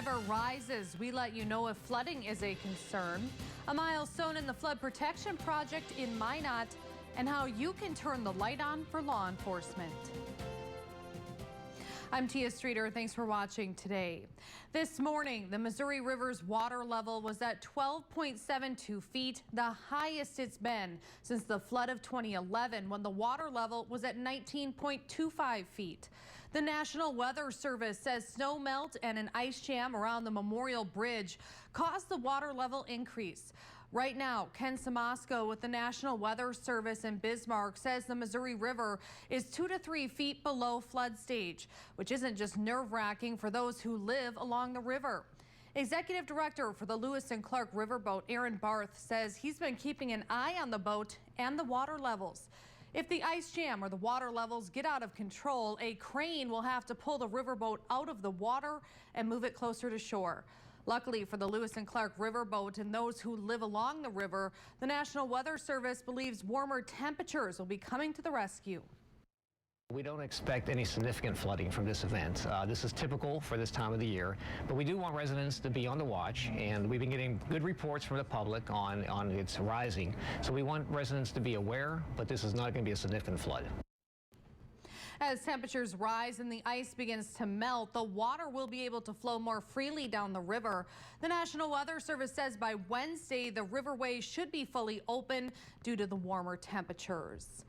river rises, we let you know if flooding is a concern. A milestone in the flood protection project in Minot, and how you can turn the light on for law enforcement. I'm Tia Streeter. Thanks for watching today. This morning, the Missouri River's water level was at 12.72 feet, the highest it's been since the flood of 2011, when the water level was at 19.25 feet. The National Weather Service says snow melt and an ice jam around the Memorial Bridge caused the water level increase. Right now, Ken Samasco with the National Weather Service in Bismarck says the Missouri River is 2 to 3 feet below flood stage, which isn't just nerve-wracking for those who live along the river. Executive Director for the Lewis and Clark Riverboat, Aaron Barth, says he's been keeping an eye on the boat and the water levels. If the ice jam or the water levels get out of control, a crane will have to pull the riverboat out of the water and move it closer to shore. Luckily for the Lewis and Clark Riverboat and those who live along the river, the National Weather Service believes warmer temperatures will be coming to the rescue. We don't expect any significant flooding from this event. This is typical for this time of the year, but we do want residents to be on the watch, and we've been getting good reports from the public on its rising. So we want residents to be aware, but this is not going to be a significant flood. As temperatures rise and the ice begins to melt, the water will be able to flow more freely down the river. The National Weather Service says by Wednesday, the riverway should be fully open due to the warmer temperatures.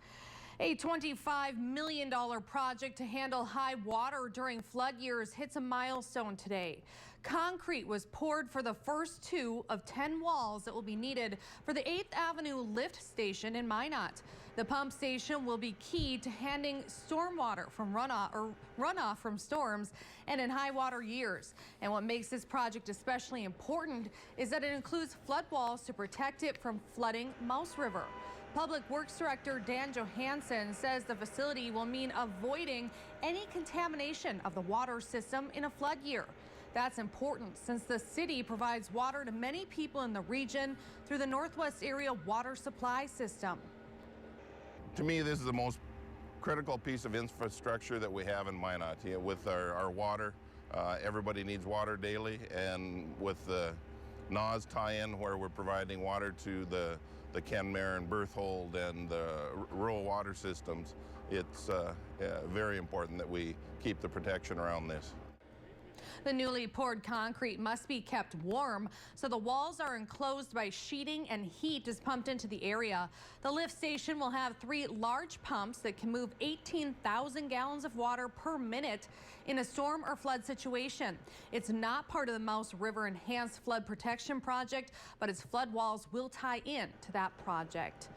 A $25 million project to handle high water during flood years hits a milestone today. Concrete was poured for the first 2 of 10 walls that will be needed for the 8th Avenue lift station in Minot. The pump station will be key to handling stormwater from runoff from storms and in high water years. And what makes this project especially important is that it includes flood walls to protect it from flooding Mouse River. Public Works Director Dan Johansson says the facility will mean avoiding any contamination of the water system in a flood year. That's important since the city provides water to many people in the region through the Northwest Area Water Supply System. To me, this is the most critical piece of infrastructure that we have in Minot. With our water, everybody needs water daily, and with the NAWS tie-in where we're providing water to the Kenmare and Berthold and the rural water systems, it's very important that we keep the protection around this. The newly poured concrete must be kept warm, so the walls are enclosed by sheeting and heat is pumped into the area. The lift station will have 3 large pumps that can move 18,000 gallons of water per minute in a storm or flood situation. It's not part of the Mouse River Enhanced Flood Protection Project, but its flood walls will tie in to that project.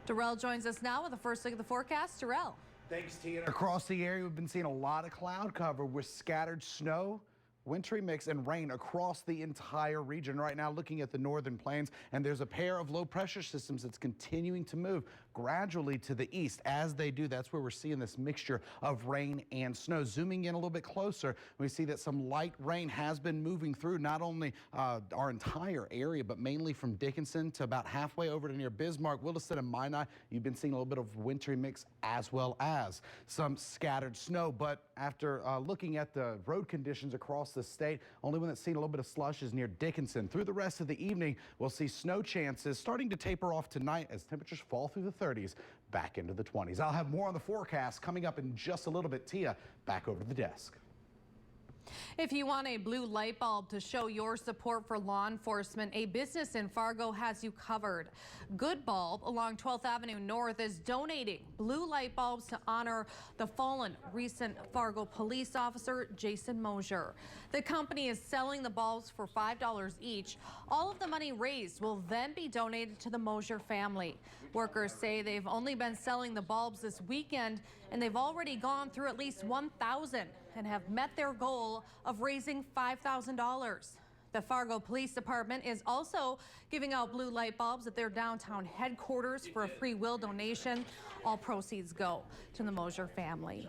Darrell joins us now with the first look at the forecast. Darrell. Thanks, Tina. Across the area, we've been seeing a lot of cloud cover with scattered snow, wintry mix, and rain across the entire region. Right now, looking at the northern plains, and there's a pair of low pressure systems that's continuing to move gradually to the east. As they do, that's where we're seeing this mixture of rain and snow. Zooming in a little bit closer, we see that some light rain has been moving through not only our entire area, but mainly from Dickinson to about halfway over to near Bismarck, Williston, and Minot. You've been seeing a little bit of wintry mix as well as some scattered snow. But after looking at the road conditions across the state, only one that's seen a little bit of slush is near Dickinson. Through the rest of the evening, we'll see snow chances starting to taper off tonight as temperatures fall through the 30s back into the 20s. I'll have more on the forecast coming up in just a little bit. Tia, back over to the desk. If you want a blue light bulb to show your support for law enforcement, a business in Fargo has you covered. Good Bulb along 12th Avenue North is donating blue light bulbs to honor the fallen recent Fargo police officer, Jason Mosier. The company is selling the bulbs for $5 each. All of the money raised will then be donated to the Mosier family. Workers say they've only been selling the bulbs this weekend, and they've already gone through at least 1,000 and have met their goal of raising $5,000. The Fargo Police Department is also giving out blue light bulbs at their downtown headquarters for a free will donation. All proceeds go to the Mosier family.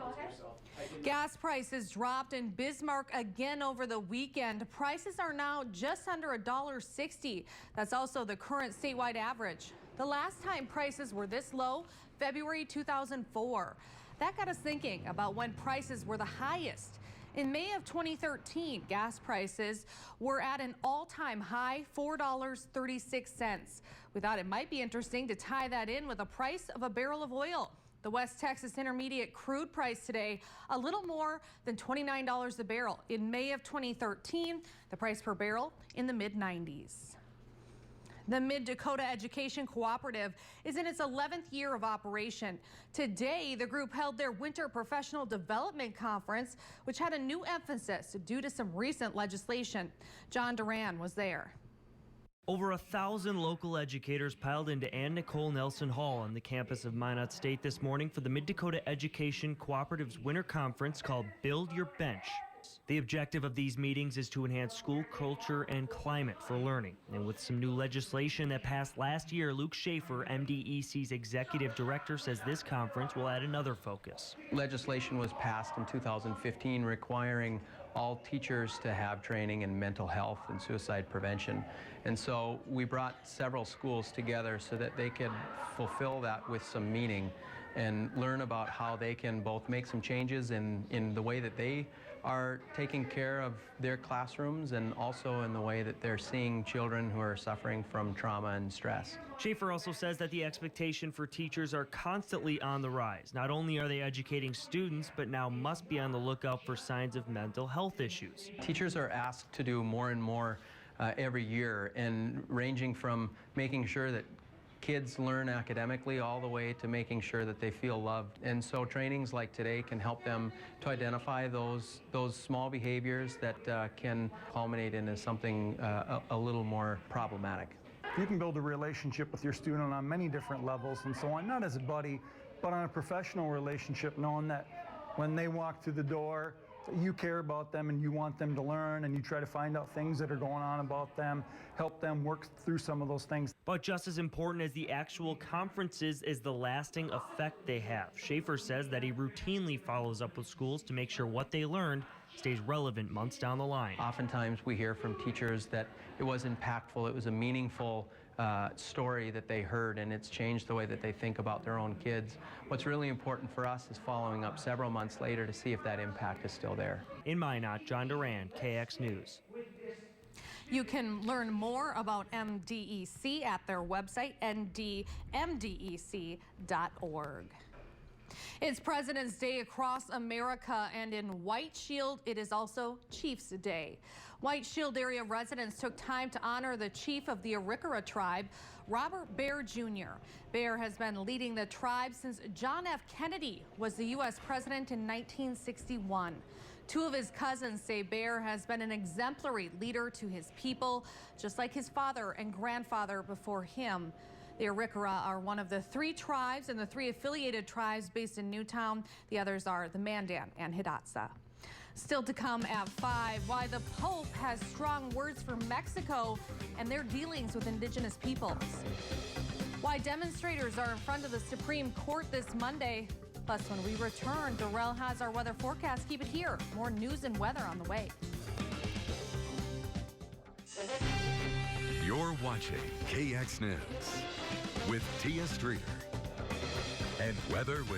Gas prices dropped in Bismarck again over the weekend. Prices are now just under $1.60. That's also the current statewide average. The last time prices were this low, February 2004. That got us thinking about when prices were the highest. In May of 2013, gas prices were at an all-time high, $4.36. We thought it might be interesting to tie that in with the price of a barrel of oil. The West Texas Intermediate crude price today, a little more than $29 a barrel. In May of 2013, the price per barrel in the mid-90s. The Mid-Dakota Education Cooperative is in its 11th year of operation. Today, the group held their Winter Professional Development Conference, which had a new emphasis due to some recent legislation. John Duran was there. Over 1,000 local educators piled into Ann Nicole Nelson Hall on the campus of Minot State this morning for the Mid-Dakota Education Cooperative's winter conference called Build Your Bench. The objective of these meetings is to enhance school culture and climate for learning. And with some new legislation that passed last year, Luke Schaefer, MDEC's executive director, says this conference will add another focus. Legislation was passed in 2015 requiring all teachers to have training in mental health and suicide prevention. And so we brought several schools together so that they could fulfill that with some meaning and learn about how they can both make some changes in the way that they are taking care of their classrooms and also in the way that they're seeing children who are suffering from trauma and stress. Schaefer also says that the expectation for teachers are constantly on the rise. Not only are they educating students, but now must be on the lookout for signs of mental health issues. Teachers are asked to do more and more every year, and ranging from making sure that kids learn academically all the way to making sure that they feel loved. And so trainings like today can help them to identify those small behaviors that can culminate into something a little more problematic. You can build a relationship with your student on many different levels and so on, not as a buddy, but on a professional relationship, knowing that when they walk through the door, you care about them and you want them to learn, and you try to find out things that are going on about them, help them work through some of those things. But just as important as the actual conferences is the lasting effect they have. Schaefer says that he routinely follows up with schools to make sure what they learned stays relevant months down the line. Oftentimes we hear from teachers that it was impactful, it was a meaningful story that they heard, and it's changed the way that they think about their own kids. What's really important for us is following up several months later to see if that impact is still there. In Minot, John Duran, KX News. You can learn more about MDEC at their website, ndmdec.org. It's President's Day across America, and in White Shield, it is also Chiefs Day. White Shield area residents took time to honor the chief of the Arikara tribe, Robert Bear Jr. Bear has been leading the tribe since John F. Kennedy was the U.S. president in 1961. Two of his cousins say Bear has been an exemplary leader to his people, just like his father and grandfather before him. The Arikara are one of the three tribes and the three affiliated tribes based in Newtown. The others are the Mandan and Hidatsa. Still to come at 5, why the Pope has strong words for Mexico and their dealings with indigenous peoples. Why demonstrators are in front of the Supreme Court this Monday. Plus, when we return, Darrell has our weather forecast. Keep it here. More news and weather on the way. You're watching KX News with Tia Streeter and weather with